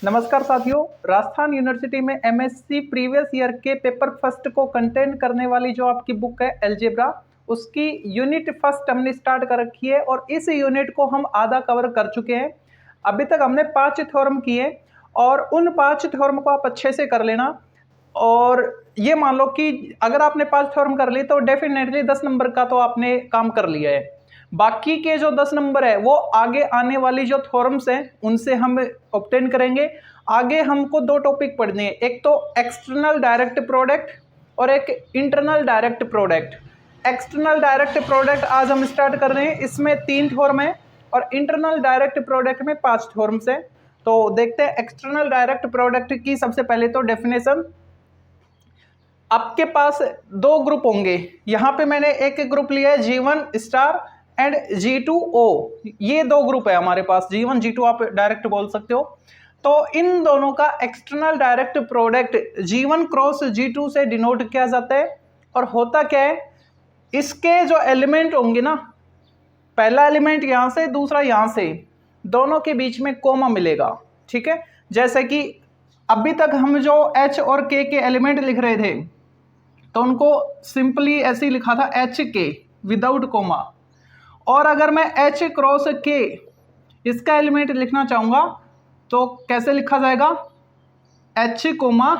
नमस्कार साथियों, राजस्थान यूनिवर्सिटी में एमएससी प्रीवियस ईयर के पेपर फर्स्ट को कंटेन करने वाली जो आपकी बुक है अलजेब्रा, उसकी यूनिट फर्स्ट हमने स्टार्ट कर रखी है और इस यूनिट को हम आधा कवर कर चुके हैं। अभी तक हमने 5 थ्योरम किए और उन 5 थ्योरम को आप अच्छे से कर लेना। और ये मान लो कि अगर आपने 5 थ्योरम कर ली तो डेफिनेटली 10 नंबर का तो आपने काम कर लिया है। बाकी के जो 10 नंबर है वो आगे आने वाली जो थ्योरम्स हैं उनसे हम ऑब्टेन करेंगे। आगे हमको दो टॉपिक पढ़ने हैं, एक तो एक्सटर्नल डायरेक्ट प्रोडक्ट और एक internal direct product. External direct product आज हम स्टार्ट कर रहे हैं, इसमें 3 थ्योरम है और इंटरनल डायरेक्ट प्रोडक्ट में 5 थ्योरम्स है। तो देखते हैं एक्सटर्नल डायरेक्ट प्रोडक्ट की। सबसे पहले तो डेफिनेशन, आपके पास दो ग्रुप होंगे। यहां पे मैंने एक ग्रुप लिया है G1 स्टार एंड G2O। ये दो ग्रुप है हमारे पास, G1 G2 आप डायरेक्ट बोल सकते हो। तो इन दोनों का external direct product G1 cross G2 से डिनोट किया जाता है। और होता क्या है, इसके जो एलिमेंट होंगे ना, पहला एलिमेंट यहां से दूसरा यहां से, दोनों के बीच में कोमा मिलेगा। ठीक है, जैसे कि अभी तक हम जो H और K के एलिमेंट लिख रहे थे तो उनको सिंपली ऐसे ही लिखा था HK विदाउट कोमा। और अगर मैं H क्रॉस K इसका एलिमेंट लिखना चाहूंगा तो कैसे लिखा जाएगा, H कोमा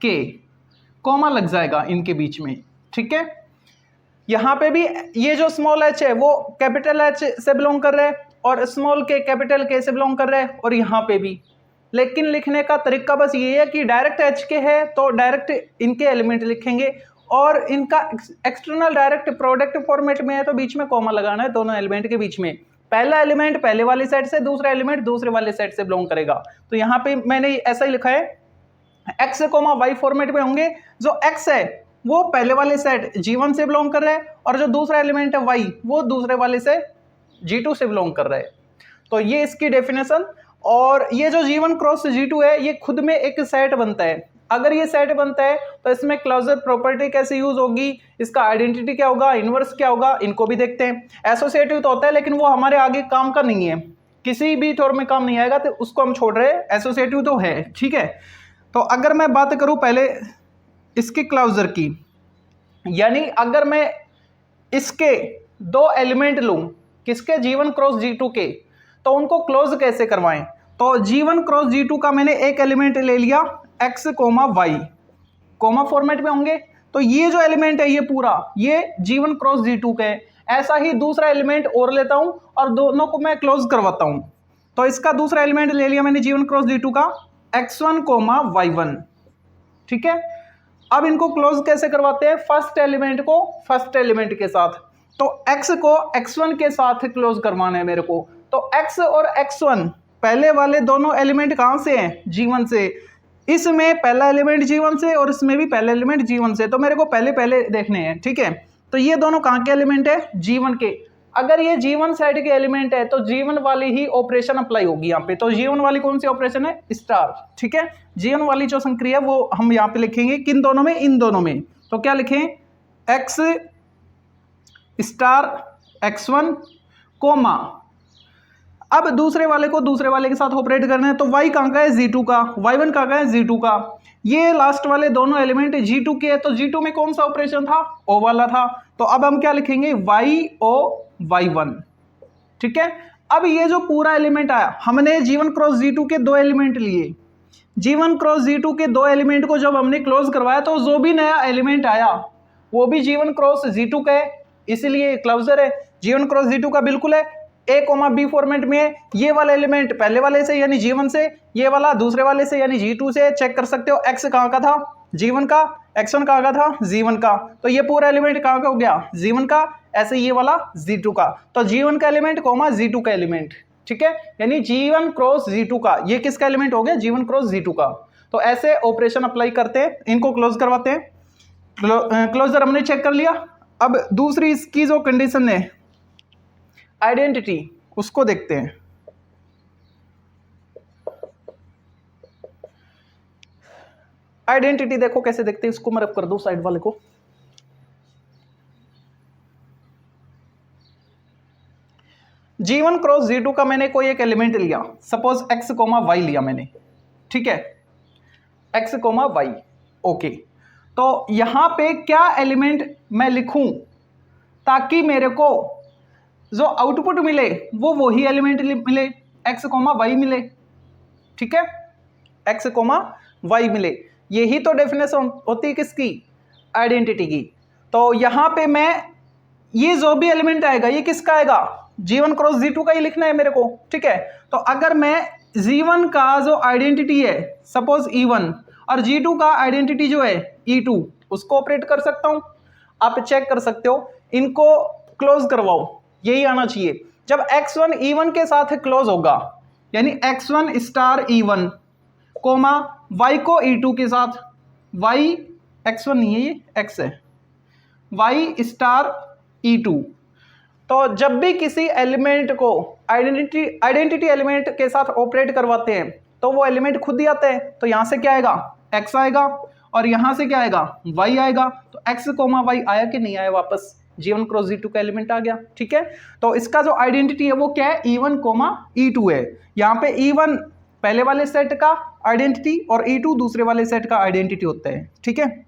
K, कोमा लग जाएगा इनके बीच में। ठीक है, यहां पे भी ये जो स्मॉल h है वो कैपिटल H से बिलोंग कर रहा है और स्मॉल k कैपिटल K से बिलोंग कर रहा है, और यहां पे भी। लेकिन लिखने का तरीका बस ये है कि डायरेक्ट एच के है तो डायरेक्ट इनके एलिमेंट लिखेंगे, और इनका एक्सटर्नल डायरेक्ट प्रोडक्ट फॉर्मेट में है तो बीच में कॉमा लगाना है दोनों एलिमेंट के बीच में। पहला एलिमेंट पहले वाले सेट से, दूसरा एलिमेंट दूसरे वाले सेट से बिलोंग करेगा। तो यहाँ पे मैंने ऐसा ही लिखा है, एक्स कोमा वाई फॉर्मेट में होंगे। जो एक्स है वो पहले वाले सेट G1 से बिलोंग कर रहा है और जो दूसरा एलिमेंट है वाई वो दूसरे वाले से G2 से बिलोंग कर रहा है। तो ये इसकी डेफिनेशन। और ये जो G1 क्रॉस G2 है ये खुद में एक सेट बनता है। अगर ये सेट बनता है तो इसमें क्लोजर प्रॉपर्टी कैसे यूज होगी, इसका आइडेंटिटी क्या होगा, इनवर्स क्या होगा, इनको भी देखते हैं। एसोसिएटिव तो होता है लेकिन वो हमारे आगे काम का नहीं है, किसी भी थ्योरम में काम नहीं आएगा तो उसको हम छोड़ रहे हैं। एसोसिएटिव तो है, ठीक है। तो अगर मैं बात करूं पहले इसके क्लोजर की, यानी अगर मैं इसके दो एलिमेंट लूं, किसके, G1 क्रॉस G2 के, तो उनको क्लोज कैसे करवाएं। तो G1 क्रॉस G2 का मैंने एक एलिमेंट ले लिया x comma y, comma format में होंगे। तो ये जो एलिमेंट है ये पूरा ये G1 क्रॉस G2 का है। ऐसा ही दूसरा एलिमेंट और लेता हूं और दोनों को मैं क्लोज करवाता हूं। तो इसका दूसरा एलिमेंट ले लिया मैंने G1 क्रॉस G2 का x1 कोमा y1। ठीक है, अब इनको क्लोज कैसे करवाते हैं, फर्स्ट एलिमेंट को फर्स्ट एलिमेंट के साथ। तो x को x1 के साथ क्लोज करवाना है मेरे को। तो x और x1 पहले वाले दोनों एलिमेंट कहां से हैं, G1 से। इसमें पहला एलिमेंट G1 से और इसमें भी पहला एलिमेंट G1 से, तो मेरे को पहले पहले देखने हैं। ठीक है, तो ये दोनों कहां के एलिमेंट है, G1 के। अगर ये G1 साइड के एलिमेंट है तो G1 वाली ही ऑपरेशन अप्लाई होगी यहाँ पे। तो G1 वाली कौन सी ऑपरेशन है, स्टार। ठीक है, G1 वाली जो संक्रिया है वो हम यहाँ पे लिखेंगे किन दोनों में, इन दोनों में। तो क्या लिखें, x स्टार x1 कोमा, अब दूसरे वाले को दूसरे वाले के साथ ऑपरेट करना है। तो y कहाँ का है, G2 का, y1 कहाँ का है, G2 का। ये लास्ट वाले दोनों एलिमेंट G2 के है तो G2 में कौन सा ऑपरेशन था, O वाला था। तो अब हम क्या लिखेंगे, YO Y1। ठीक है, अब ये जो पूरा एलिमेंट आया, हमने G1 क्रॉस G2 के दो एलिमेंट लिए। G1 क्रॉस G2 के दो एलिमेंट को जब हमने क्लोज करवाया तो जो भी नया एलिमेंट आया वो भी G1 क्रॉस G2 का है, इसलिए क्लोजर है। G1 क्रॉस G2 का बिल्कुल है, A कोमा B फॉर्मेट में है। ये वाला एलिमेंट पहले वाले से यानी G1 से, ये वाला दूसरे वाले से यानी G2 से। चेक कर सकते हो x कहाँ का था, G1 का, x1 कहाँ का था, G1 का। तो ये पूरा एलिमेंट कहाँ का हो गया, G1 का। ऐसे ये वाला G2 का, तो G1 का एलिमेंट कोमा G2 का एलिमेंट। ठीक है, यानी G1 क्रॉस G2 का ये किसका एलिमेंट हो गया, G1 क्रॉस G2 का। तो ऐसे ऑपरेशन अप्लाई करते हैं, इनको क्लोज करवाते हैं। क्लोजर हमने चेक कर लिया। अब दूसरी इसकी जो कंडीशन है आइडेंटिटी, उसको देखते हैं। आइडेंटिटी देखो कैसे देखते हैं, इसको मैं रब कर दूं साइड वाले को। G1 क्रॉस G2 का मैंने कोई एक एलिमेंट लिया, सपोज x कोमा y लिया मैंने, ठीक है, x कोमा y, ओके। तो यहां पे क्या एलिमेंट मैं लिखूं ताकि मेरे को जो आउटपुट मिले वो वही एलिमेंट मिले, x कोमा y मिले, ठीक है, x कोमा y मिले। यही तो डेफिनेशन होती है किसकी, आइडेंटिटी की। तो यहां पे मैं ये जो भी एलिमेंट आएगा ये किसका आएगा, G1 क्रॉस G2 का ही लिखना है मेरे को, ठीक है। तो अगर मैं G1 का जो आइडेंटिटी है सपोज E1 और G2 का आइडेंटिटी जो है E2, उसको ऑपरेट कर सकता हूं। आप चेक कर सकते हो, इनको क्लोज करवाओ, यही आना चाहिए। जब x1 E1 के साथ क्लोज होगा, यानी x1 star E1 coma y को E2 के साथ, y x1 नहीं है ये x है, y स्टार E2, तो जब भी किसी एलिमेंट को आइडेंटिटी एलिमेंट के साथ ऑपरेट करवाते हैं तो वो एलिमेंट खुद ही आता है। तो यहां से क्या आएगा, x आएगा, और यहां से क्या आएगा, y आएगा। तो x कोमा y आया कि नहीं आया, वापस G1 क्रॉस G2 का एलिमेंट आ गया, ठीक है। तो इसका जो आइडेंटिटी है वो क्या है, E1 कोमा E2 है। यहाँ पे E1 पहले वाले सेट का आइडेंटिटी और E2 दूसरे वाले सेट का आइडेंटिटी होता है, ठीक है।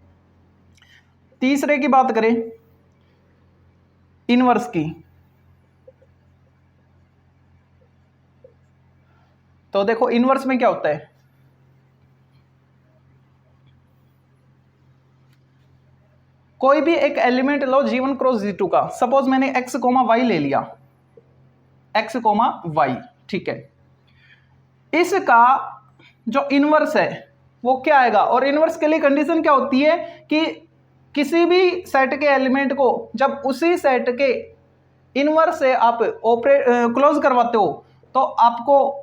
तीसरे की बात करें, इनवर्स की, तो देखो इनवर्स में क्या होता है, कोई भी एक एलिमेंट लो G1 क्रॉस G2 का, सपोज मैंने x कोमा y ले लिया, x कोमा y, ठीक है। इसका जो इनवर्स है वो क्या आएगा, और इनवर्स के लिए कंडीशन क्या होती है कि किसी भी सेट के एलिमेंट को जब उसी सेट के इनवर्स से आप क्लोज करवाते हो तो आपको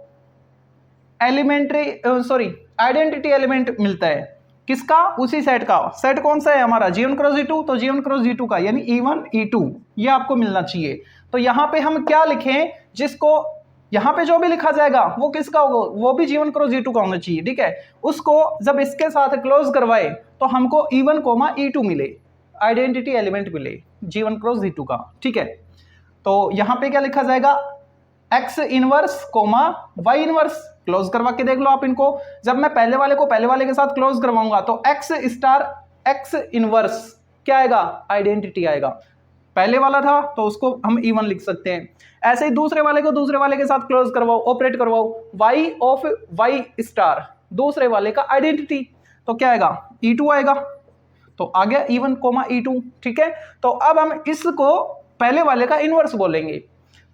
आइडेंटिटी एलिमेंट मिलता है। किसका, उसी सेट का। सेट कौन सा है हमारा, G1 क्रॉस G2, तो G1 क्रॉस G2 का, यानी E1 E2 ये आपको मिलना चाहिए। तो यहां पे हम क्या लिखें, जिसको यहां पे जो भी लिखा जाएगा वो किसका होगा, वो भी G1 क्रॉस G2 का होना चाहिए, ठीक है। उसको जब इसके साथ क्लोज करवाए तो हमको E1 कोमा E2 मिले, आइडेंटिटी एलिमेंट मिले G1 क्रॉस G2 का, ठीक है। तो यहां पे क्या लिखा जाएगा, x inverse comma y inverse, close करवा के देख लो आप इनको। जब मैं पहले वाले को पहले वाले के साथ क्लोज करवाऊंगा तो x स्टार x इनवर्स क्या आएगा, आइडेंटिटी आएगा। पहले वाला था तो उसको हम E1 लिख सकते हैं। ऐसे ही दूसरे वाले को दूसरे वाले के साथ क्लोज करवाओ, ऑपरेट करवाओ, y ऑफ y स्टार दूसरे वाले का आइडेंटिटी, तो क्या आएगा, E2 आएगा। तो आ गया E1 कोमा E2, ठीक है। तो अब हम इसको पहले वाले का इनवर्स बोलेंगे।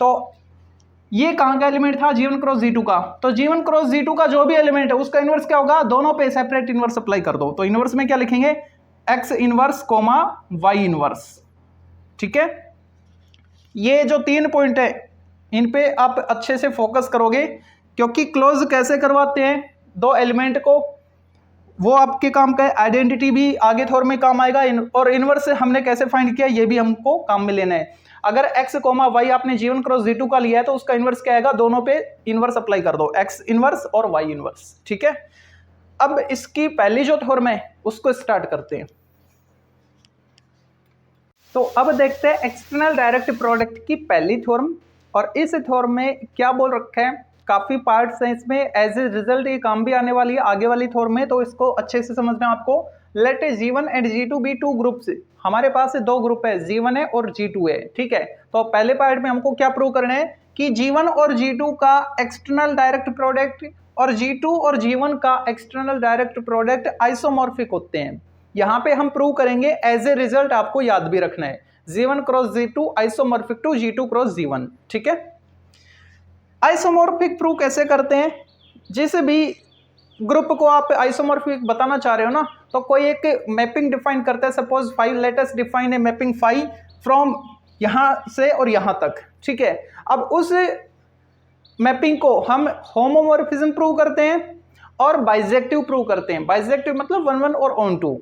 तो ये कहां का एलिमेंट था, G1 क्रॉस G2 का। तो G1 क्रॉस G2 का जो भी एलिमेंट है उसका इनवर्स क्या होगा, दोनों पे सेपरेट इनवर्स अप्लाई कर दो। तो इनवर्स में क्या लिखेंगे, x inverse comma y inverse, ठीक है। ये जो 3 पॉइंट है इन पे आप अच्छे से फोकस करोगे, क्योंकि क्लोज कैसे करवाते हैं दो एलिमेंट को वो आपके काम का है। आइडेंटिटी भी आगे थोर में काम आएगा, और इनवर्स हमने कैसे फाइंड किया ये भी हमको काम में लेना है। अगर x कोमा y आपने G1 क्रॉस G2 का लिया है तो उसका इनवर्स क्या आएगा, दोनों पे इनवर्स अप्लाई कर दो, x इनवर्स और y इनवर्स, ठीक है। अब इसकी पहली जो थ्योरम है उसको स्टार्ट करते हैं। तो अब देखते हैं एक्सटर्नल डायरेक्ट प्रोडक्ट की पहली थ्योरम, और इस थ्योरम में क्या बोल रखा है, काफी पार्ट्स हैं इसमें, एज ए रिजल्ट ये काम भी आने वाली है आगे वाली थ्योरम में, तो इसको अच्छे से समझना है आपको। Late G1 and G2 B 2 groups, हमारे पास दो ग्रुप है, G1 है और G2 है, ठीक है। तो पहले पार्ट में हमको क्या प्रूव करना है कि G1 और G2 का एक्सटर्नल डायरेक्ट प्रोडक्ट और G2 और G1 का एक्सटर्नल डायरेक्ट प्रोडक्ट आइसोमॉर्फिक होते हैं। यहां पे हम प्रूव करेंगे, एज ए रिजल्ट आपको याद भी रखना है, G1 cross G2 isomorphic to G2 cross G1, ठीक है। आइसोमॉर्फिक प्रूव कैसे करते हैं, जिस भी ग्रुप को आप आइसोमॉर्फिक बताना चाह रहे हो ना, तो कोई एक मैपिंग डिफाइन करता है। Suppose 5, late us define a mapping 5 from यहां से और यहां तक, ठीक है। अब उस मैपिंग को हम होमोमॉर्फिज्म प्रूव करते हैं और बाइजेक्टिव प्रूव करते हैं। बाइजेक्टिव मतलब 1 1 और ऑन 2।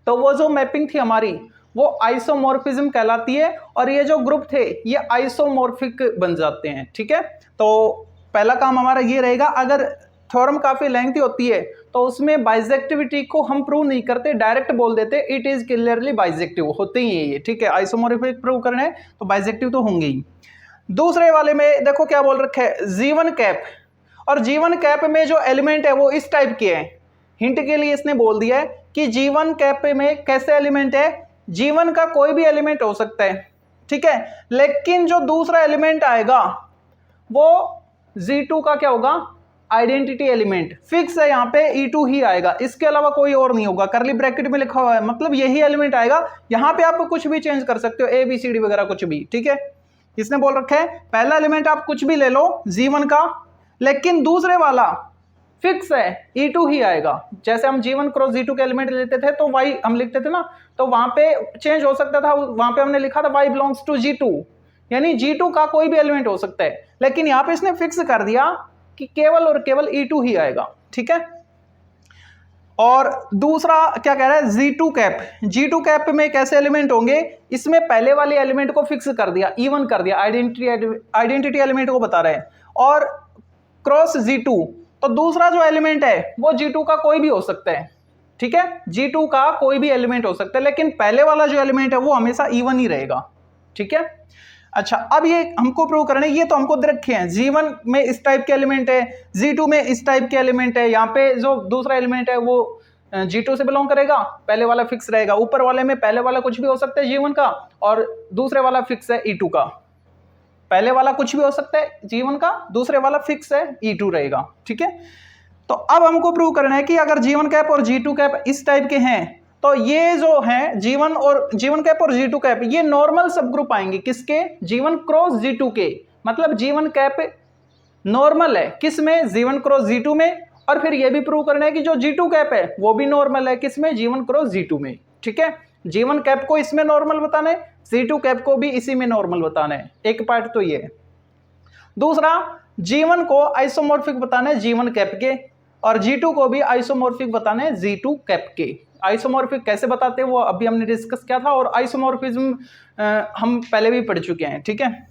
तो वो जो मैपिंग थी हमारी वो आइसोमॉर्फिज्म कहलाती है, और ये जो ग्रुप थे ये आइसोमॉर्फिक बन जाते हैं, ठीक है। तो पहला काम हमारा ये रहेगा, अगर थ्योरम काफी लेंथी होती है तो उसमें बाइजेक्टिविटी को हम प्रूव नहीं करते, डायरेक्ट बोल देते इट इज क्लियरली बाइजेक्टिव, होते ही है ये, ठीक है। आइसोमॉर्फिक प्रूव करना है तो बाइजेक्टिव तो होंगे ही। दूसरे वाले में देखो क्या बोल रखा है, जीवन कैप, और जीवन कैप में जो एलिमेंट है वो इस टाइप के है। हिंट के लिए इसने बोल दिया है कि जीवन कैप में कैसे एलिमेंट है, जीवन का कोई भी एलिमेंट हो सकता है, ठीक है, लेकिन जो दूसरा एलिमेंट आएगा वो G2 का क्या होगा, आइडेंटिटी एलिमेंट फिक्स है, यहाँ पे E2 ही आएगा, इसके अलावा कोई और नहीं होगा। करली ब्रैकेट में लिखा हुआ है, मतलब यही एलिमेंट आएगा। यहाँ पे आप कुछ भी चेंज कर सकते हो, ABCD वगैरह कुछ भी, ठीक है। इसने बोल रखा है पहला एलिमेंट आप कुछ भी ले लो G1 का, लेकिन दूसरे वाला फिक्स है, E2 ही आएगा। जैसे हम G1 क्रॉस G2 के एलिमेंट लेते थे तो Y हम लिखते थे ना, तो वहां पे चेंज हो सकता था, वहां पे हमने लिखा था Y बिलोंग्स टू G2, यानी G2 का कोई भी एलिमेंट हो सकता है, लेकिन यहां पे इसने फिक्स कर दिया कि केवल और केवल E2 ही आएगा, ठीक है। और दूसरा क्या कह रहा है, G2 कैप, G2 कैप में कैसे एलिमेंट होंगे, इसमें पहले वाले एलिमेंट को फिक्स कर दिया, E1 कर दिया, आइडेंटिटी एलिमेंट को बता रहे हैं, और क्रॉस G2, तो दूसरा जो एलिमेंट है वो G2 का कोई भी हो सकता है, ठीक है, G2 का कोई भी एलिमेंट हो सकता है, लेकिन पहले वाला जो एलिमेंट है वो हमेशा E1 ही रहेगा, ठीक है। अच्छा, अब ये हमको प्रूव करना है, ये तो हमको दे रखे हैं, G1 में इस टाइप के एलिमेंट है, G2 में इस टाइप के एलिमेंट है, यहाँ पे जो दूसरा एलिमेंट है वो G2 से बिलोंग करेगा, पहले वाला फिक्स रहेगा, ऊपर वाले में पहले वाला कुछ भी हो सकता है G1 का, और दूसरे वाला फिक्स है E2 का, पहले वाला कुछ भी हो सकता है G1 का, दूसरे वाला फिक्स है E2 रहेगा, ठीक है। तो अब हमको प्रूव करना है कि अगर G1 कैप और G2 कैप इस टाइप के हैं, तो ये जो है G1 कैप और G2 कैप ये नॉर्मल सब ग्रुप आएंगे, किसके, G1 क्रॉस G2 के, मतलब G1 कैप नॉर्मल है किसमें, G1 क्रॉस G2 में, और फिर ये भी प्रूव करना है कि जो G2 कैप है वो भी नॉर्मल है किसमें, G1 क्रॉस G2 में, ठीक है। G1 कैप को इसमें नॉर्मल बताना है, G2 कैप को भी इसी में नॉर्मल बताना है, एक पार्ट तो ये है। दूसरा, G1 को आइसोमॉर्फिक बताना है G1 कैप के, और G2 को भी आइसोमॉर्फिक बताना है G2 कैप के। आइसोमॉर्फिक कैसे बताते हैं वो अभी हमने डिस्कस किया था, और आइसोमॉर्फिज्म हम पहले भी पढ़ चुके हैं, ठीक है।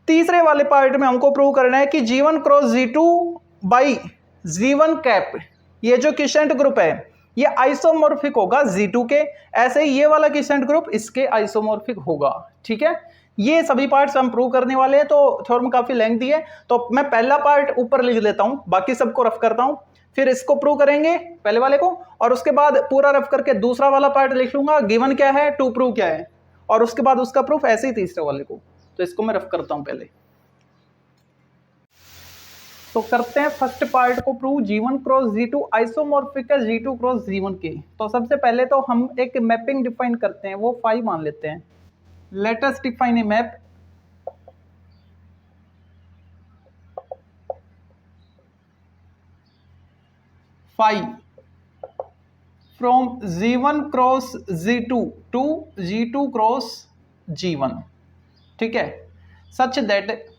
तीसरे वाले पार्ट में हमको प्रूव करना है कि G1 cross G2 by G1 cap, ये जो क्विसेंट ग्रुप है ये आइसोमॉर्फिक होगा G2 के, ऐसे ही ये वाला क्विसेंट ग्रुप इसके आइसोमॉर्फिक होगा, ठीक है। ये सभी पार्ट्स हम प्रूव करने वाले हैं, तो थ्योरम काफी लेंथी है, तो मैं पहला पार्ट ऊपर लिख लेता हूं, बाकी सबको रफ करता हूं, फिर इसको प्रूव करेंगे पहले वाले को, और उसके बाद पूरा रफ करके दूसरा वाला पार्ट लिख लूंगा, गिवन क्या है, टू प्रूव क्या है, और उसके बाद उसका प्रूफ ऐसे ही तीसरे वाले को। तो इसको मैं रफ करता हूं पहले। तो करते हैं फर्स्ट पार्ट को prove, G1 cross G2 isomorphic है G2 क्रॉस G1 के। तो सबसे पहले तो हम एक मैपिंग डिफाइन करते हैं, वो फाई मान लेते हैं। Let us define a map phi from G1 cross G2 to G2 cross G1, ठीक है, सच दैट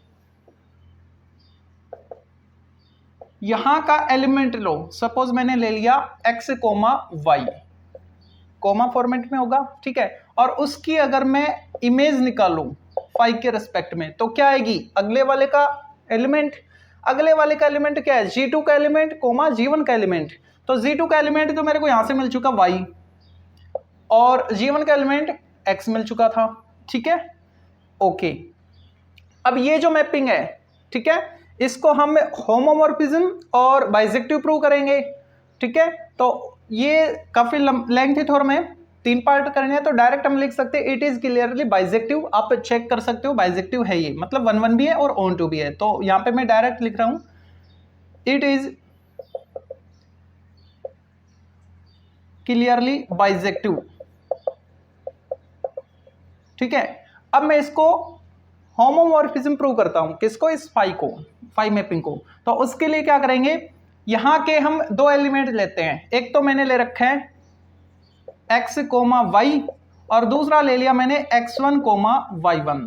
यहां का एलिमेंट लो, सपोज मैंने ले लिया x comma y, comma format में होगा, ठीक है, और उसकी अगर मैं इमेज निकालूं फाई के रेस्पेक्ट में तो क्या आएगी, अगले वाले का एलिमेंट, अगले वाले का एलिमेंट क्या है, G2 का एलिमेंट कोमा G1 का एलिमेंट। तो G2 का एलिमेंट तो मेरे को यहां से मिल चुका y, और G1 का एलिमेंट x मिल चुका था, ठीक है, ओके। अब ये जो मैपिंग है, ठीक है, इसको हम होमोमॉर्फिज्म और बाइजेक्टिव प्रूव करेंगे, ठीक है। तो ये काफी लेंथी थ्योरम है, 3 पार्ट करने हैं, तो डायरेक्ट हम लिख सकते हैं इट इज क्लियरली बाइजेक्टिव। आप चेक कर सकते हो बाइजेक्टिव है ये, मतलब 1-1 भी है और ऑन टू भी है। तो यहां पे मैं डायरेक्ट लिख रहा हूं इट इज क्लियरली बाइजेक्टिव, ठीक है। अब मैं इसको होमोमॉर्फिज्म प्रूव करता हूं, किसको, इस फाई को, फाई मैपिंग को। तो उसके लिए क्या करेंगे, यहां के हम 2 एलिमेंट लेते हैं, एक तो मैंने ले रखा है x कोमा y, और दूसरा ले लिया मैंने x1 कोमा y1।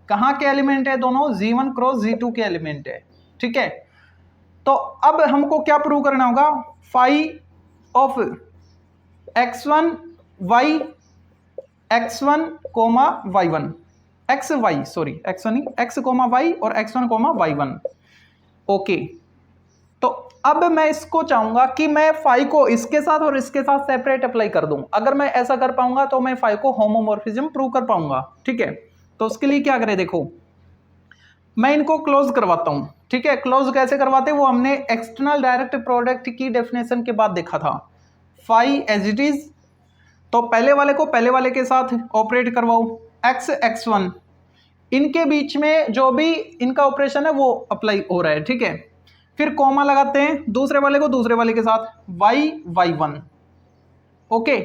कहां के एलिमेंट है दोनों, G1 क्रॉस G2 के एलिमेंट है, ठीक है। तो अब हमको क्या प्रूव करना होगा, phi of x1 y x1 comma y1, xy sorry x1 नहीं, x कोमा y और x1 कोमा y1, ओके। तो अब मैं इसको चाहूंगा कि मैं फाई को इसके साथ और इसके साथ सेपरेट अप्लाई कर दूं। अगर मैं ऐसा कर पाऊंगा तो मैं फाई को होमोमॉर्फिज्म प्रूव कर पाऊंगा, ठीक है। तो उसके लिए क्या करें, देखो मैं इनको क्लोज करवाता हूं, ठीक है। क्लोज कैसे करवाते हैं वो हमने एक्सटर्नल डायरेक्ट प्रोडक्ट की डेफिनेशन के बाद देखा था। फाई एज इट इज, तो पहले वाले को पहले वाले के साथ ऑपरेट करवाओ, एक्स x1, इनके बीच में जो भी इनका ऑपरेशन है वो अप्लाई हो रहा है, ठीक है। फिर कॉमा लगाते हैं दूसरे वाले को दूसरे वाले के साथ, y1, ओके।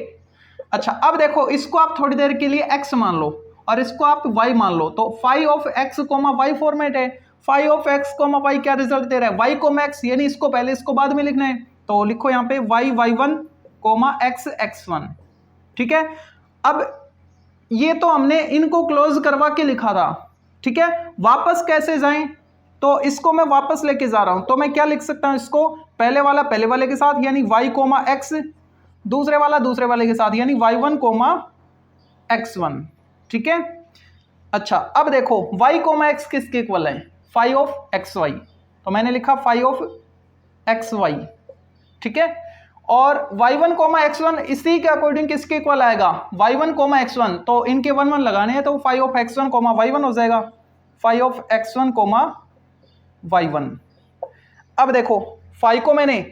अच्छा अब देखो इसको आप थोड़ी देर के लिए x मान लो और इसको आप y मान लो, तो phi of x comma y format है। Phi of x comma y क्या रिजल्ट दे रहा है, y कोमा x, यानी इसको पहले इसको बाद में लिखना है, तो लिखो यहाँ पे y1 कोमा x x1, ठीक है। अब ये तो हमने इनको क्लोज करवा के लिखा था, ठीक है। वापस कैसे जाएं, तो इसको मैं वापस लेके जा रहा हूं, तो मैं क्या लिख सकता हूं, इसको पहले वाला पहले वाले के साथ यानी y कोमा x, दूसरे वाला दूसरे वाले के साथ यानी y1 कोमा x1, ठीक है। अच्छा अब देखो y कोमा x किसके इक्वल है, फाई ऑफ xy, तो मैंने लिखा फाई ऑफ xy, ठीक है। और y1 कोमा x1 इसी के अकॉर्डिंग किसके इक्वल आएगा, y1 कोमा x1, तो इनके 1 1 लगाने हैं, तो phi of x1 comma y1 हो जाएगा, phi of x1 comma y1। अब देखो फाई को मैंने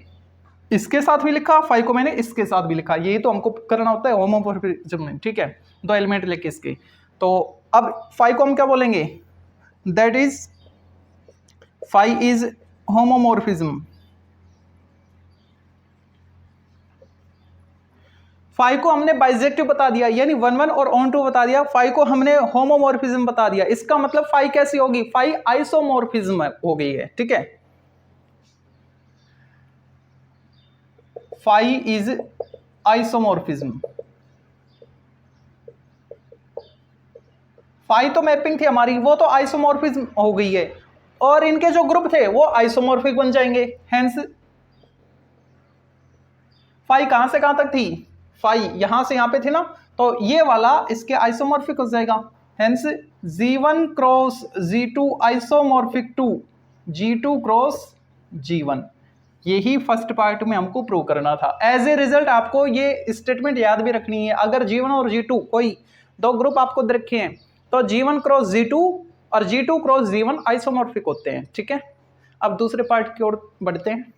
इसके साथ भी लिखा, फाई को मैंने इसके साथ भी लिखा, यही तो हमको करना होता है होमोमॉर्फिज्म में, ठीक है, दो एलिमेंट लेके इसके। तो अब फाई को हम क्या बोलेंगे, that is phi is homomorphism. Phi को हमने बाइजेक्टिव बता दिया, यानी 1 1 और ऑन 2 बता दिया, फाई को हमने होमोमॉर्फिज्म बता दिया। इसका मतलब फाई कैसी होगी, फाई आइसोमॉर्फिज्म हो गई है, ठीक है। Phi is isomorphism. फाई तो मैपिंग थी हमारी, वो तो आइसोमॉर्फिज्म हो गई है, और इनके जो ग्रुप थे वो आइसोमॉर्फिक बन जाएंगे। हेंस फाई कहां से कहां तक थी, फाई यहां से यहां पे थी ना, तो ये वाला इसके आइसोमॉर्फिक हो जाएगा। Hence G1 cross G2 isomorphic to G2 cross G1। यही फर्स्ट पार्ट में हमको प्रूव करना था। एज ए रिजल्ट आपको ये स्टेटमेंट याद भी रखनी है, अगर G1 और G2 कोई दो ग्रुप आपको दे रखे हैं तो G1 क्रॉस G2 और G2 क्रॉस G1 आइसोमॉर्फिक होते हैं, ठीक है। अब दूसरे पार्ट की ओर बढ़ते हैं,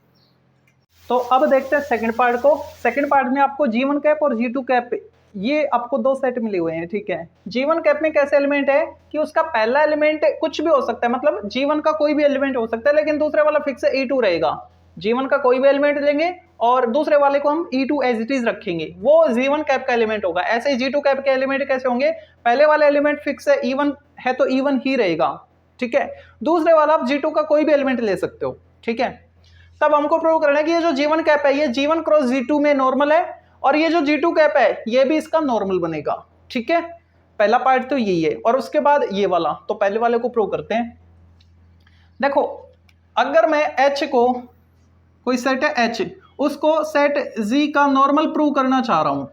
तो अब देखते हैं सेकंड पार्ट को। सेकंड पार्ट में आपको G1 कैप और G2 कैप ये आपको दो सेट मिले हुए हैं, ठीक है। G1 कैप में कैसे एलिमेंट है कि उसका पहला एलिमेंट कुछ भी हो सकता है, मतलब G1 का कोई भी एलिमेंट हो सकता है, लेकिन दूसरे वाला फिक्स E2 रहेगा। G1 का कोई भी एलिमेंट लेंगे और दूसरे वाले को हम E2 एज इट इज रखेंगे, वो G1 कैप का एलिमेंट होगा। ऐसे ही G2 कैप के एलिमेंट कैसे होंगे, पहले वाला एलिमेंट फिक्स है E1 है तो E1 ही रहेगा, ठीक है। दूसरे वाला आप G2 का कोई भी एलिमेंट ले सकते हो, ठीक है। तब हमको प्रूव करना है कि ये जो G1 कैप है ये G1 क्रॉस G2 में नॉर्मल है, और ये जो G2 कैप है ये भी इसका नॉर्मल बनेगा, ठीक है। पहला पार्ट तो यही है, और उसके बाद ये वाला, तो पहले वाले को प्रूव करते हैं। देखो अगर मैं H को, कोई सेट है H, उसको सेट Z का नॉर्मल प्रूव करना चाह रहा हूं,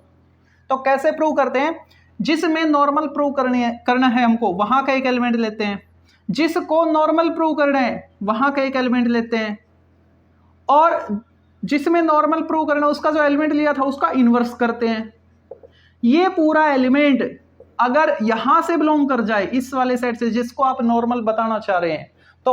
तो कैसे प्रूव करते हैं, जिसमें नॉर्मल प्रूव करना है हमको वहां का एक एलिमेंट लेते हैं, जिसको नॉर्मल प्रूव करना है वहां का एक एलिमेंट लेते हैं, और जिसमें नॉर्मल प्रूव करना उसका जो एलिमेंट लिया था उसका इन्वर्स करते हैं। ये पूरा एलिमेंट अगर यहां से बिलोंग कर जाए, इस वाले सेट से जिसको आप नॉर्मल बताना चाह रहे हैं, तो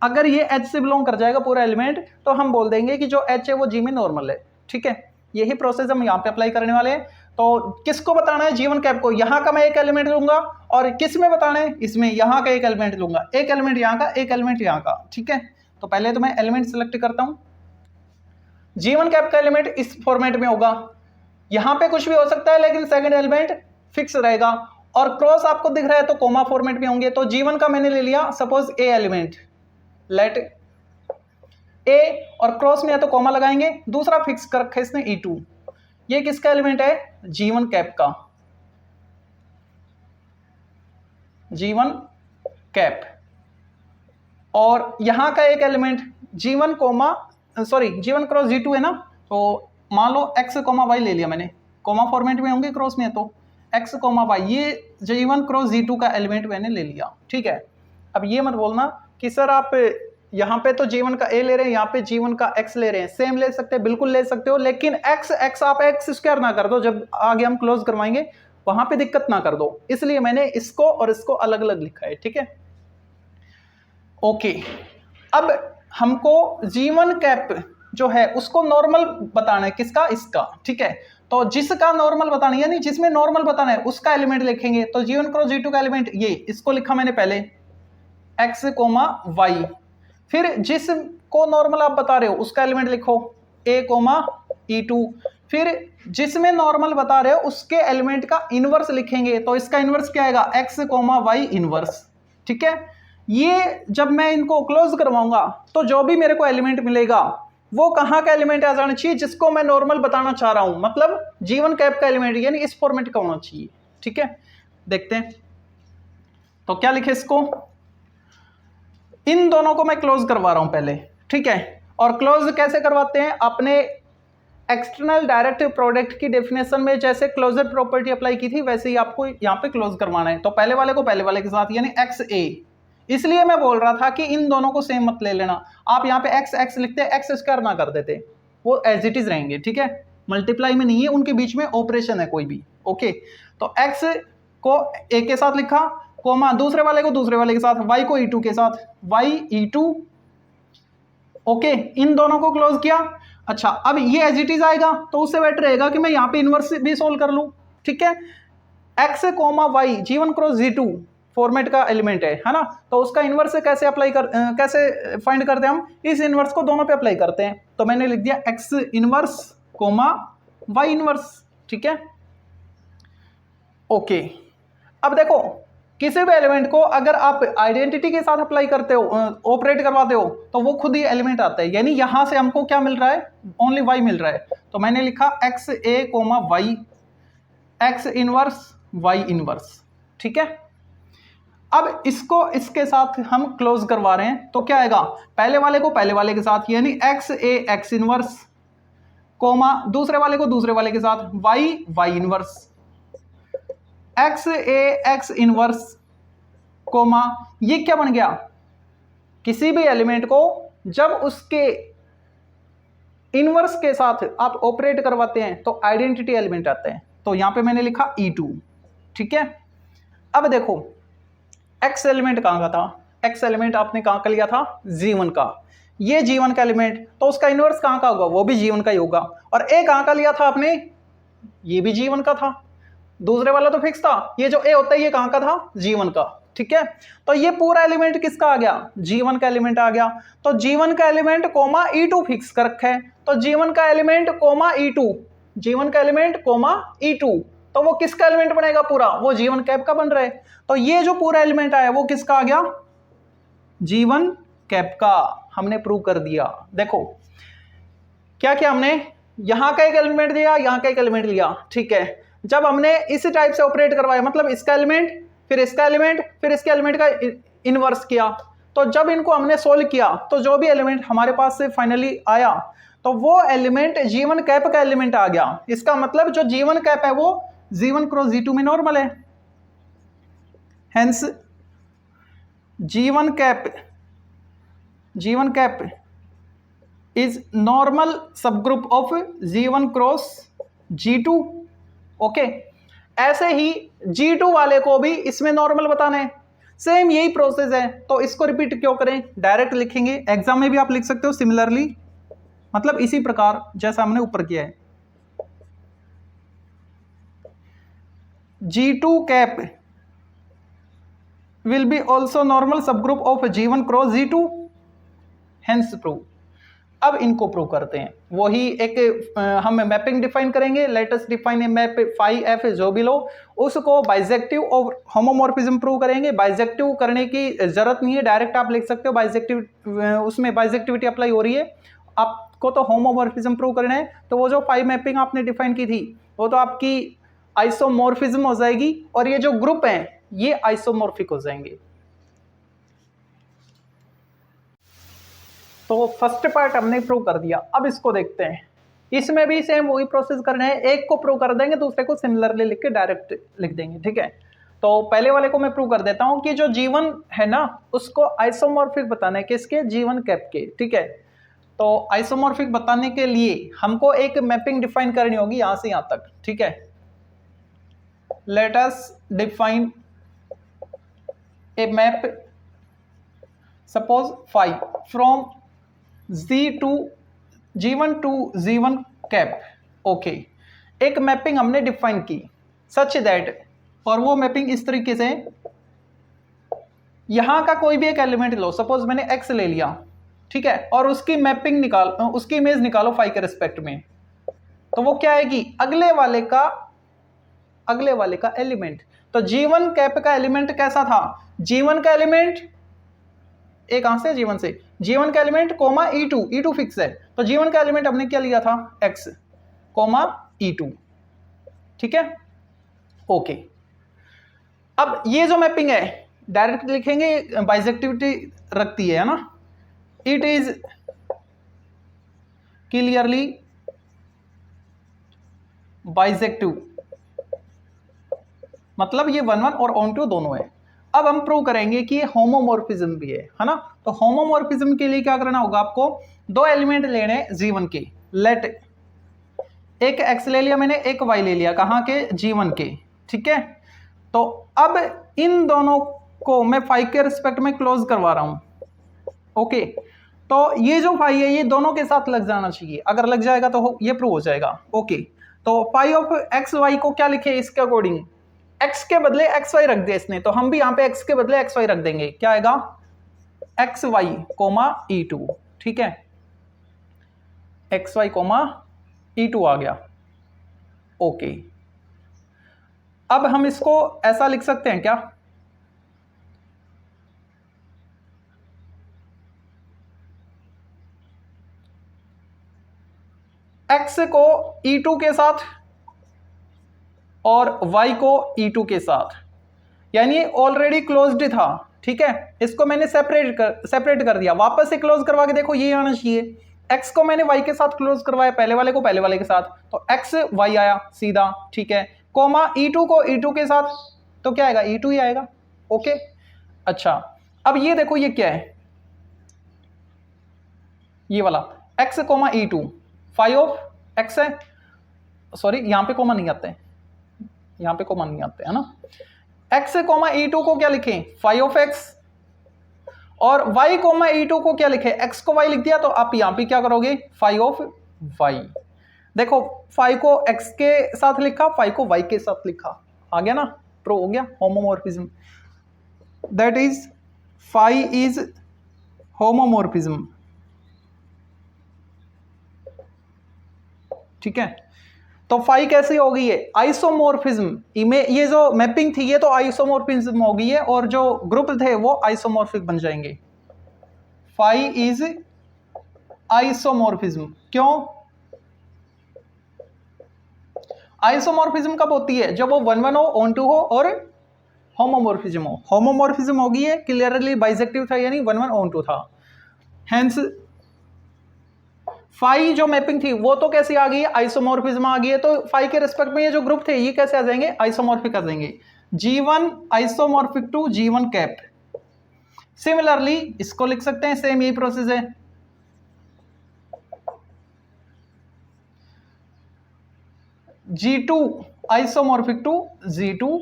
अगर ये H से बिलोंग कर जाएगा पूरा एलिमेंट, तो हम बोल देंगे कि जो H है वो G में नॉर्मल है, ठीक है। यही प्रोसेस हम यहाँ पे अप्लाई करने वाले हैं। तो किसको बताना है, G1 कैप को, यहाँ का मैं एक एलिमेंट लूंगा, और किस में बताना है, इसमें यहाँ का एक एलिमेंट लूंगा, एक एलिमेंट यहाँ का, एक एलिमेंट यहाँ का, ठीक है। तो पहले तो मैं एलिमेंट सेलेक्ट करता हूँ। G1 कैप का एलिमेंट इस फॉर्मेट में होगा, यहां पे कुछ भी हो सकता है लेकिन सेकंड एलिमेंट फिक्स रहेगा, और क्रॉस आपको दिख रहा है तो कोमा फॉर्मेट में होंगे। तो G1 का मैंने ले लिया suppose A element, let A, और क्रॉस में या तो कोमा लगाएंगे, दूसरा फिक्स कर रखा है इसने E2। ये किसका एलिमेंट है, G1 कैप का, G1 कैप। और यहां का एक एलिमेंट G1 क्रॉस G2 है ना, तो मान लो x कोमा y ले लिया मैंने, कोमा फॉर्मेट में होंगे क्रॉस में, तो x कोमा y, ये G1 क्रॉस G2 का एलिमेंट मैंने ले लिया, ठीक है। अब ये मत बोलना कि सर आप यहाँ पे तो G1 का A ले रहे हैं, यहाँ पे G1 का x ले रहे हैं। सेम ले सकते हैं, बिल्कुल ले सकते हो, लेकिन x आप x स्क्वायर ना कर दो, जब आगे हम क्लोज करवाएंगे वहां पे दिक्कत ना कर दो, इसलिए मैंने इसको और इसको अलग अलग लिखा है, ठीक है। ओके, अब हमको G1 कैप जो है उसको नॉर्मल बताना है, किसका, इसका, ठीक है। तो जिसका नॉर्मल बताना है, यानी जिसमें नॉर्मल बताना है उसका एलिमेंट लिखेंगे। तो G1 क्रॉस G2 का एलिमेंट ये, इसको लिखा मैंने पहले x, y। फिर जिसको नॉर्मल आप बता रहे हो उसका एलिमेंट लिखो a, e2। फिर जिसमें नॉर्मल बता रहे हो उसके एलिमेंट का इनवर्स लिखेंगे। तो इसका इनवर्स क्या आएगा, x, y इनवर्स, ठीक है। ये जब मैं इनको क्लोज करवाऊंगा तो जो भी मेरे को एलिमेंट मिलेगा वो कहाँ का एलिमेंट आ जाना चाहिए, जिसको मैं नॉर्मल बताना चाह रहा हूं, मतलब G1 कैप का एलिमेंट, यानी इस फॉर्मेट का होना चाहिए, ठीक है। देखते हैं तो क्या लिखे इसको, इन दोनों को मैं क्लोज करवा रहा हूं पहले, ठीक है। और क्लोज कैसे करवाते हैं, अपने एक्सटर्नल डायरेक्ट प्रोडक्ट की डेफिनेशन में जैसे क्लोजर प्रॉपर्टी अप्लाई की थी वैसे ही आपको यहाँ पे क्लोज करवाना है। तो पहले वाले को पहले वाले के साथ, यानी एक्स ए। इसलिए मैं बोल रहा था कि इन दोनों को सेम मत ले लेना, आप यहाँ पे एक्स एक्स लिखते एक्स स्क्वायर ना कर देते, वो एज इट इज रहेंगे, ठीक है। मल्टीप्लाई में नहीं है, उनके बीच में ऑपरेशन है कोई भी, ओके। तो एक्स को ए के साथ लिखा, कोमा दूसरे वाले को दूसरे वाले के साथ, y को e2 के साथ, y e2, ओके। इन दोनों को क्लोज किया। अच्छा, अब ये एज इट इज आएगा तो उससे बेटर रहेगा कि मैं यहाँ पे इनवर्स भी सोल्व कर लूँ, ठीक है। x, y G1 cross G2 format का एलिमेंट है ना। तो उसका इनवर्स कैसे अप्लाई कैसे फाइंड करते हैं हम, इस इनवर्स को दोनों पे अप्लाई करते हैं। तो मैंने लिख दिया x इनवर्स, y इनवर्स, ठीक है, ओके। अब देखो किसी भी एलिमेंट को अगर आप आइडेंटिटी के साथ अप्लाई करते हो, ऑपरेट करवाते हो, तो वो खुद ही एलिमेंट आता है, यानी यहां से हमको क्या मिल रहा है, ओनली y मिल रहा है। तो मैंने लिखा x a, y, x inverse, y inverse, ठीक है। अब इसको इसके साथ हम क्लोज करवा रहे हैं तो क्या आएगा, पहले वाले को पहले वाले के साथ, यानी x a x inverse, comma दूसरे वाले को दूसरे वाले के साथ, y y inverse, x a x inverse, comma ये क्या बन गया, किसी भी एलिमेंट को जब उसके इनवर्स के साथ आप ऑपरेट करवाते हैं तो आइडेंटिटी एलिमेंट आते हैं। तो यहां पे मैंने लिखा E2, ठीक है। अब देखो x एलिमेंट कहां का था, x एलिमेंट आपने कहां का लिया था, G1 का। ये G1 का एलिमेंट, तो उसका इनवर्स कहां का होगा, वो भी G1 का ही होगा। और a कहां का लिया था आपने, ये भी G1 का था, दूसरे वाला तो फिक्स था। ये जो a होता है ये कहां का था, G1 का, ठीक है। तो ये पूरा एलिमेंट किसका आ गया, G1 का एलिमेंट आ गया। तो G1 का एलिमेंट कोमा E2 फिक्स कर रखा है। तो G1 का एलिमेंट कोमा E2, G1 का एलिमेंट कोमा E2, तो वो किसका एलिमेंट बनेगा पूरा, वो G1 कैप का बन रहा है। तो ये जो पूरा एलिमेंट आया वो किसका आ गया, G1 कैप का। हमने प्रूव कर दिया। देखो क्या क्या हमने यहां का एक एलिमेंट दिया, यहां का एक एलिमेंट लिया, ठीक है। जब हमने इस टाइप से ऑपरेट करवाया, मतलब इसका एलिमेंट फिर इसका एलिमेंट फिर इसके एलिमेंट का इनवर्स किया, तो जब इनको हमने सोल्व किया तो जो भी एलिमेंट हमारे पास से फाइनली आया तो वो एलिमेंट G1 कैप का एलिमेंट आ गया। इसका मतलब जो G1 कैप है वो G1 क्रॉस G2 में नॉर्मल है, hence G1 cap is normal subgroup of G1 cross G2, okay. ऐसे ही G2 वाले को भी इसमें नॉर्मल बताना है, सेम यही प्रोसेस है। तो इसको रिपीट क्यों करें, डायरेक्ट लिखेंगे, एग्जाम में भी आप लिख सकते हो सिमिलरली, मतलब इसी प्रकार जैसा हमने ऊपर किया है। G2 cap will be also normal subgroup of G1 cross G2, hence prove. अब इनको प्रूव करते हैं, वही एक हम मैपिंग डिफाइन करेंगे, let us define a map phi F जो भी लो, उसको बाइजेक्टिव और होमोमॉर्फिज्म प्रूव करेंगे। बाइजेक्टिव करने की जरूरत नहीं है, डायरेक्ट आप लिख सकते हो बाइजेक्टिव, उसमें बाइजेक्टिविटी अप्लाई हो रही है, आपको तो होमोमॉर्फिज्म प्रूव करना है। तो वो जो फाई मैपिंग आपने डिफाइन की थी वो तो आपकी आइसोमॉर्फिज्म हो जाएगी, और ये जो ग्रुप हैं ये आइसोमॉर्फिक हो जाएंगे। तो फर्स्ट पार्ट हमने प्रूव कर दिया। अब इसको देखते हैं, इसमें भी सेम वही प्रोसेस करना है, एक को प्रूव कर देंगे दूसरे को सिमिलरली लिख के डायरेक्ट लिख देंगे, ठीक है। तो पहले वाले को मैं प्रूव कर देता हूं कि जो G1 है ना उसको आइसोमॉर्फिक बताना है, किसके, G1 कैप के, ठीक है। तो आइसोमॉर्फिक बताने के लिए हमको एक मैपिंग डिफाइन करनी होगी यहां से यहां तक, ठीक है। Let us define a map suppose phi from G1 to G1 cap. Okay, एक मैपिंग हमने डिफाइन की सच दैट, और वो मैपिंग इस तरीके से, यहां का कोई भी एक एलिमेंट लो, सपोज मैंने x ले लिया, ठीक है, और उसकी मैपिंग निकाल, उसकी इमेज निकालो फाई के रिस्पेक्ट में, तो वो क्या आएगी, अगले वाले का एलिमेंट। तो G1 कैप का एलिमेंट कैसा था, G1 का एलिमेंट एक कहां से, G1 से, G1 का एलिमेंट कोमा E2 फिक्स है, तो G1 का एलिमेंट हमने क्या लिया था, x कोमा E2, ठीक है। ओके, अब ये जो मैपिंग है डायरेक्ट लिखेंगे, बाइजेक्टिविटी रखती है ना, इट इज क्लियरली बाइजेक्टिव, मतलब ये 1 1 और ऑन टू दोनों है। अब हम प्रूव करेंगे कि ये होमोमॉर्फिज्म भी है ना। तो होमोमॉर्फिज्म के लिए क्या करना होगा, आपको दो एलिमेंट लेने G1 के, लेट एक x ले लिया मैंने, एक y ले लिया, कहां के, G1 के, ठीक है। तो अब इन दोनों को मैं फाई के रिस्पेक्ट में क्लोज करवा रहा हूं। ओके, तो ये जो फाई है ये दोनों के साथ लग जाना चाहिए, अगर लग जाएगा तो ये प्रूव हो जाएगा। ओके, तो फाई ऑफ एक्स वाई को क्या लिखे इसके अकॉर्डिंग, x के बदले एक्स वाई रख दिया इसने, तो हम भी यहां पे x के बदले एक्स वाई रख देंगे, क्या आएगा, एक्स वाई कोमा E2, ठीक है, एक्स वाई कोमा E2 आ गया। ओके, अब हम इसको ऐसा लिख सकते हैं क्या, x को E2 के साथ और y को E2 के साथ, यानी ऑलरेडी क्लोज्ड था, ठीक है, इसको मैंने सेपरेट कर दिया, वापस से क्लोज करवा के देखो ये आना चाहिए, x को मैंने y के साथ क्लोज करवाया, पहले वाले को पहले वाले के साथ, तो x y आया सीधा, ठीक है, कोमा E2 को E2 के साथ, तो क्या आएगा, E2 ही आएगा। ओके, अच्छा, अब ये देखो ये क्या है, ये वाला x comma E2, phi of x है, सॉरी यहां पे कोमा नहीं आते, यहां पे कोमा नहीं आते है ना, x कोमा E2 को क्या लिखें, फाई ऑफ x, और y कोमा E2 को क्या लिखे, x को y लिख दिया, तो आप यहां पे क्या करोगे, फाई ऑफ y, देखो फाई को x के साथ लिखा, फाई को y के साथ लिखा, आ गया ना, प्रूव हो गया homomorphism, that is phi is homomorphism, ठीक है। तो फाई कैसी हो गई है, आइसोमॉर्फिज्म, ये जो मैपिंग थी ये तो आइसोमॉर्फिज्म हो गई है, और जो ग्रुप थे वो आइसोमॉर्फिक बन जाएंगे, फाई इज आइसोमॉर्फिज्म। क्यों, आइसोमॉर्फिज्म कब होती है, जब वो 1 1 हो, ऑन टू हो, और होमोमॉर्फिज्म हो, होमोमॉर्फिज्म हो गई है, क्लियरली बाइजेक्टिव था, यानी 1 1 ऑन टू था, हेंस फाई जो मैपिंग थी वो तो कैसी आ गई है, आइसोमॉर्फिज्म आ गई है, तो फाई के रिस्पेक्ट में ये जो ग्रुप थे ये कैसे आ जाएंगे, आइसोमॉर्फिक आ जाएंगे, G1 isomorphic to G1 cap. Similarly इसको लिख सकते हैं, सेम यही प्रोसेस है, G2 isomorphic to G2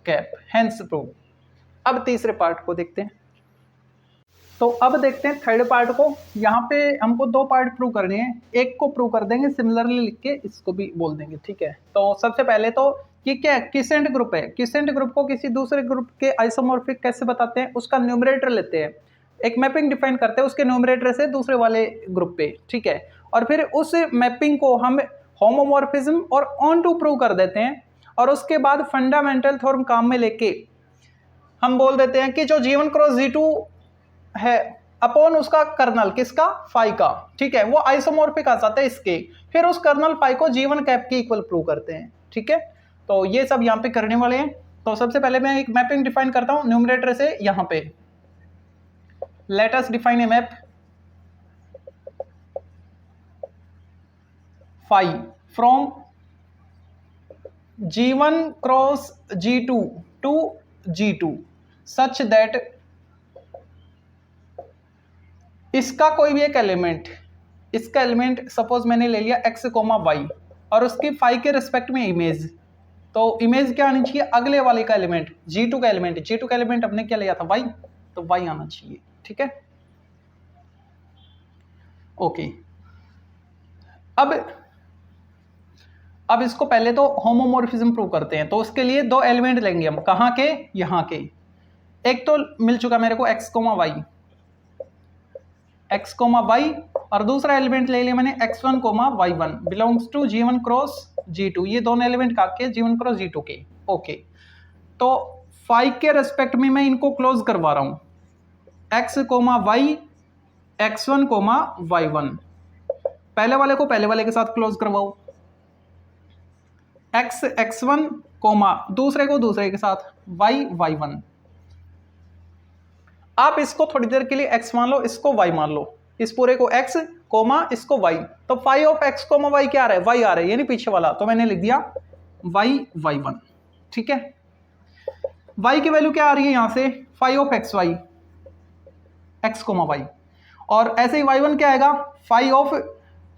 cap, hence prove. अब तीसरे पार्ट को देखते हैं, तो अब देखते हैं थर्ड पार्ट को। यहाँ पे हमको दो पार्ट प्रूव करने हैं, एक को प्रूव कर देंगे सिमिलरली लिख के, इसको भी बोल देंगे, ठीक है। तो सबसे पहले तो ये क्या है, क्विसेंट ग्रुप है, क्विसेंट ग्रुप को किसी दूसरे ग्रुप के आइसोमॉर्फिक कैसे बताते हैं, उसका न्यूमरेटर लेते हैं, एक मैपिंग डिफाइन करते हैं उसके न्यूमरेटर से दूसरे वाले ग्रुप पे, ठीक है, और फिर उस मैपिंग को हम होमोमॉर्फिज्म और ऑन टू प्रूव कर देते हैं, और उसके बाद फंडामेंटल थ्योरम काम में लेके हम बोल देते हैं कि जो G1 क्रॉस G2 है अपॉन उसका कर्नल किसका, फाई का, ठीक है, वो आइसोमॉर्फिक आ जाता है इसके, फिर उस कर्नल फाई को G1 कैप के इक्वल प्रूव करते हैं, ठीक है। तो ये सब यहाँ पे करने वाले हैं। तो सबसे पहले मैं एक मैपिंग डिफाइन करता हूं न्यूमरेटर से, यहाँ पे let us define a map phi from G1 cross G2 to G2 such that इसका कोई भी एक एलिमेंट, इसका एलिमेंट सपोज मैंने ले लिया x कोमा y और उसकी फाई के रिस्पेक्ट में इमेज, तो इमेज क्या आनी चाहिए, अगले वाले का एलिमेंट, G2 का एलिमेंट, G2 का एलिमेंट हमने क्या लिया था y, तो y आना चाहिए। ठीक है, ओके। अब इसको पहले तो होमोमॉर्फिज्म प्रूव करते हैं। तो उसके लिए दो एलिमेंट लेंगे हम, कहाँ के, यहाँ के। एक तो मिल चुका मेरे को x, y, और दूसरा एलिमेंट ले लिया मैंने x1, y1 belongs to G1 cross G2। ये दोनों एलिमेंट काके G1 क्रॉस G2 के। ओके, तो फाई के रेस्पेक्ट में मैं इनको क्लोज करवा रहा हूं, x, y, x1, y1। पहले वाले को पहले वाले के साथ क्लोज करवाओ, x, x1, दूसरे को दूसरे के साथ y, y1। आप इसको थोड़ी देर के लिए x मान लो, इसको y मान लो, इस पूरे को x, इसको y। तो फाई ऑफ x, y क्या आ रहा है, y आ रहा है, यानी पीछे वाला। तो मैंने लिख दिया y, y1। ठीक है, y की वैल्यू क्या आ रही है यहां से, phi of x, y, x, y। और ऐसे ही y1 क्या आएगा, फाई ऑफ,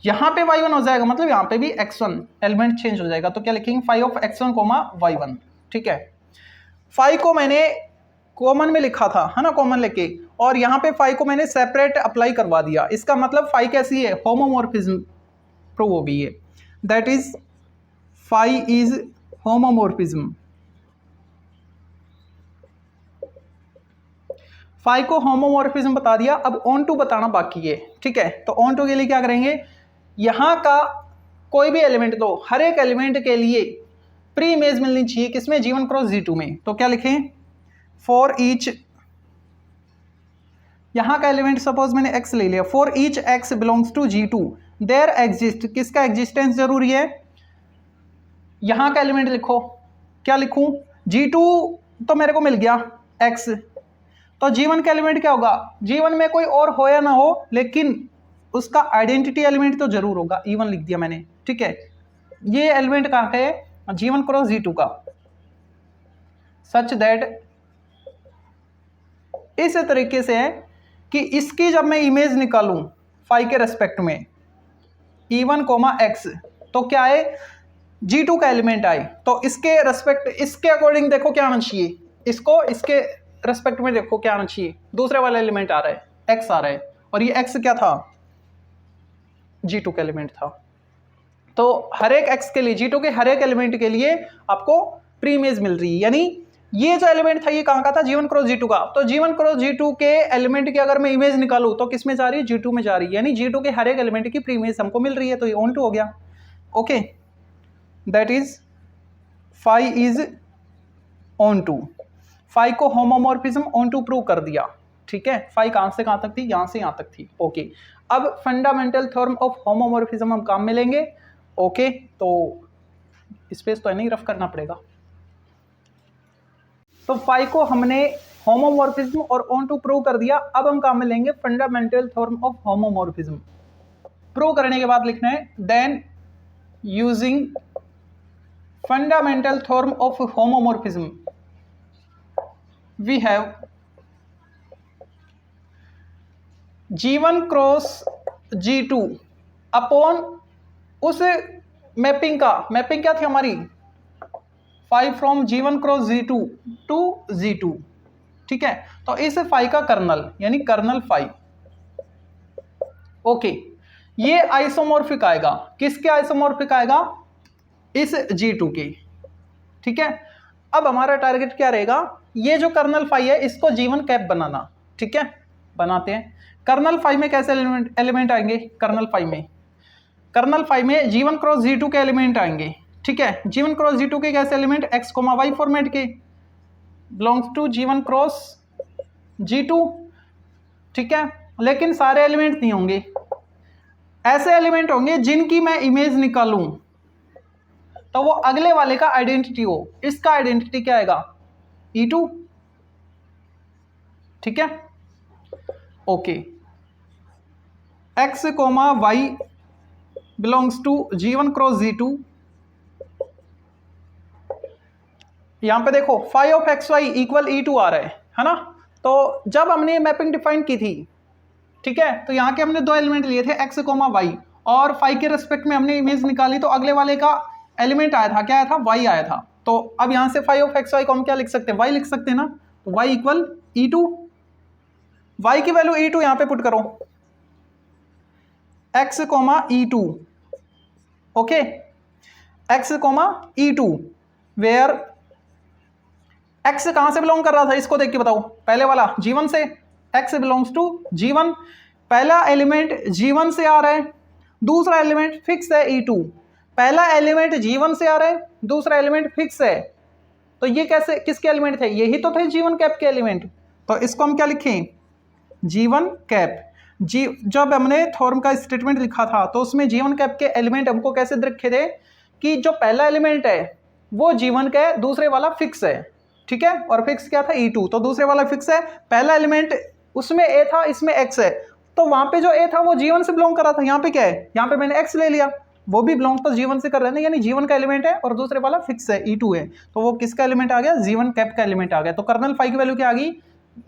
यहां पे y1 हो जाएगा, मतलब यहां पे भी x1 एलिमेंट चेंज हो जाएगा। तो क्या लिखेंगे, फाई ऑफ x1, y1। ठीक है, फाई को मैंने कॉमन में लिखा था, है ना, कॉमन लेके, और यहां पे फाई को मैंने सेपरेट अप्लाई करवा दिया। इसका मतलब फाई कैसी है, होमोमॉर्फिज्म प्रूव हो गई है। That is phi is homomorphism. Phi को होमोमॉर्फिज्म बता दिया, अब ऑन टू बताना बाकी है। ठीक है, तो ऑन टू के लिए क्या करेंगे, यहां का कोई भी एलिमेंट दो, हर एक एलिमेंट के लिए प्री इमेज मिलनी चाहिए, किसमें, G1 क्रॉस G2 में। तो क्या लिखें, फॉर ईच, यहां का एलिमेंट सपोज मैंने x ले लिया, for each x belongs to G2 there exist, किसका एग्जिस्टेंस जरूरी है, यहां का एलिमेंट लिखो, क्या लिखूं, G2 तो मेरे को मिल गया x, तो G1 का एलिमेंट क्या होगा, G1 में कोई और हो या ना हो, लेकिन उसका आइडेंटिटी एलिमेंट तो जरूर होगा, E1 लिख दिया मैंने। ठीक है, ये एलिमेंट कहां का है, G1 क्रॉस G2 का, सच दैट, इस तरीके से है कि इसकी जब मैं इमेज निकालूं फाई के रेस्पेक्ट में, E1, x, तो क्या है, G2 का एलिमेंट आए, तो इसके रेस्पेक्ट, इसके अकॉर्डिंग देखो क्या आना चाहिए, इसको इसके रेस्पेक्ट में देखो क्या आना चाहिए, दूसरे वाला एलिमेंट आ रहा है, x आ रहा है, और ये x क्या था, G2 का एलिमेंट था। तो हर एक x के लिए, G2 के हर एक एलिमेंट के लिए आपको प्री इमेज मिल रही है, यानी ये जो एलिमेंट था ये कहां का था, G1 क्रॉस G2 का। तो G1 क्रॉस G2 के एलिमेंट की अगर मैं इमेज निकालूं तो किस में जा रही है, G2 में जा रही है, यानी G2 के हर एक एलिमेंट की प्री इमेज हमको मिल रही है, तो ये ऑन टू हो गया। Okay, that is phi is onto. Phi को होमोमॉर्फिज्म ऑन टू प्रूव कर दिया। ठीक है, फाई कहां से कहां तक थी, यहां से यहां तक थी। ओके, अब फंडामेंटल थ्योरम ऑफ होमोमॉर्फिज्म हम काम में लेंगे। ओके, तो स्पेस तो है नहीं, रफ करना पड़ेगा। तो फाई को हमने होमोमॉर्फिज्म और ऑन टू प्रूव कर दिया। अब हम काम में लेंगे fundamental theorem of homomorphism. Prove करने के बाद लिखना है, then using fundamental theorem of homomorphism we have G1 cross G2 upon उस मैपिंग का, मैपिंग क्या थी हमारी, phi from G1 cross G2 to G2। ठीक है, तो इस फाई का कर्नल, यानी कर्नल फाई। ओके, ये आइसोमॉर्फिक आएगा, किसके आइसोमॉर्फिक आएगा, इस G2 के। ठीक है, अब हमारा टारगेट क्या रहेगा, ये जो कर्नल फाई है इसको G1 कैप बनाना। ठीक है, बनाते हैं। कर्नल फाई में कैसे एलिमेंट आएंगे, कर्नल फाई में G1 क्रॉस G2 के एलिमेंट आएंगे। ठीक है, G1 क्रॉस G2 के कैसे एलिमेंट, x, y फॉर्मेट के, belongs to G1 cross G2। ठीक है, लेकिन सारे एलिमेंट नहीं होंगे, ऐसे एलिमेंट होंगे जिनकी मैं इमेज निकालूं तो वो अगले वाले का आइडेंटिटी हो। इसका आइडेंटिटी क्या आएगा, E2। ठीक है, okay, x, y belongs to G1 cross G2। यहां पे देखो phi of xy equal E2 आ रहा है ना। तो जब हमने मैपिंग डिफाइन की थी, ठीक है, तो यहां के हमने दो एलिमेंट लिए थे, x, y, और फाई के रेस्पेक्ट में हमने इमेज निकाली, तो अगले वाले का एलिमेंट आया था, क्या आया था, y आया था। तो अब यहाँ से फाई ऑफ एक्स वाई को हम क्या लिख सकते हैं, वाई लिख सकते हैं ना, तो वाई इक्वल E2, वाई की वैल्यू E2 यहाँ पे पुट करो, x comma E2, okay, x comma E2, where x कहां से बिलोंग कर रहा था, इसको देख के बताओ, पहले वाला G1 से, x बिलोंग्स टू G1, पहला एलिमेंट G1 से आ रहा है, दूसरा एलिमेंट फिक्स है E2, पहला एलिमेंट G1 से आ रहा है, दूसरा एलिमेंट फिक्स है, तो ये कैसे किसके एलिमेंट थे, यही तो थे G1 कैप के एलिमेंट, तो इसको हम क्या लिखें, G1 कैप। जब हमने थ्योरम का स्टेटमेंट लिखा था तो उसमें G1 कैप के एलिमेंट हमको कैसे रखे थे कि जो पहला एलिमेंट है वो G1 का है, दूसरे वाला फिक्स है, ठीक है, और फिक्स क्या था E2, तो दूसरे वाला फिक्स है, पहला एलिमेंट उसमें A था, इसमें X है, तो वहां पे जो A था वो G1 से बिलोंग कर रहा था, यहाँ पे क्या है, यहाँ पे मैंने X ले लिया, वो भी बिलोंग तो G1 से कर रहे हैं, यानी G1 का एलिमेंट है और दूसरे वाला फिक्स है E2 है, तो वो किसका एलिमेंट आ गया, G1 कैप का एलिमेंट आ गया, तो कर्नल फाई की वैल्यू क्या आ गई,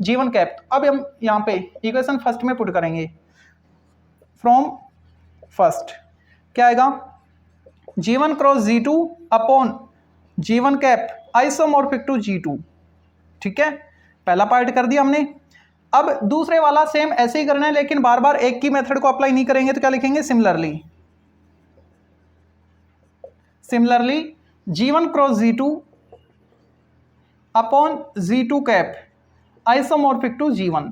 G1 कैप। अब हम यहाँ पे इक्वेशन फर्स्ट में पुट करेंगे, फ्रॉम फर्स्ट क्या आएगा, G1 cross G2 upon G1 cap isomorphic to G2, ठीक है, पहला पार्ट कर दिया हमने। अब दूसरे वाला सेम ऐसे ही करना है, लेकिन बार बार एक की मेथड को अप्लाई नहीं करेंगे, तो क्या लिखेंगे, similarly G1 cross G2 upon G2 cap isomorphic to G1,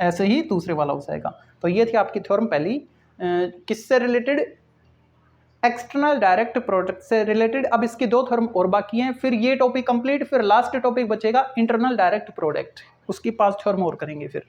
ऐसे ही दूसरे वाला हो जाएगा। तो ये थी आपकी थ्योरम पहली, किससे रिलेटेड, एक्सटर्नल डायरेक्ट प्रोडक्ट से रिलेटेड। अब इसकी दो थ्योरम और बाकी हैं, फिर ये टॉपिक कंप्लीट, फिर लास्ट टॉपिक बचेगा इंटरनल डायरेक्ट प्रोडक्ट, उसकी 5 थ्योरम और करेंगे फिर।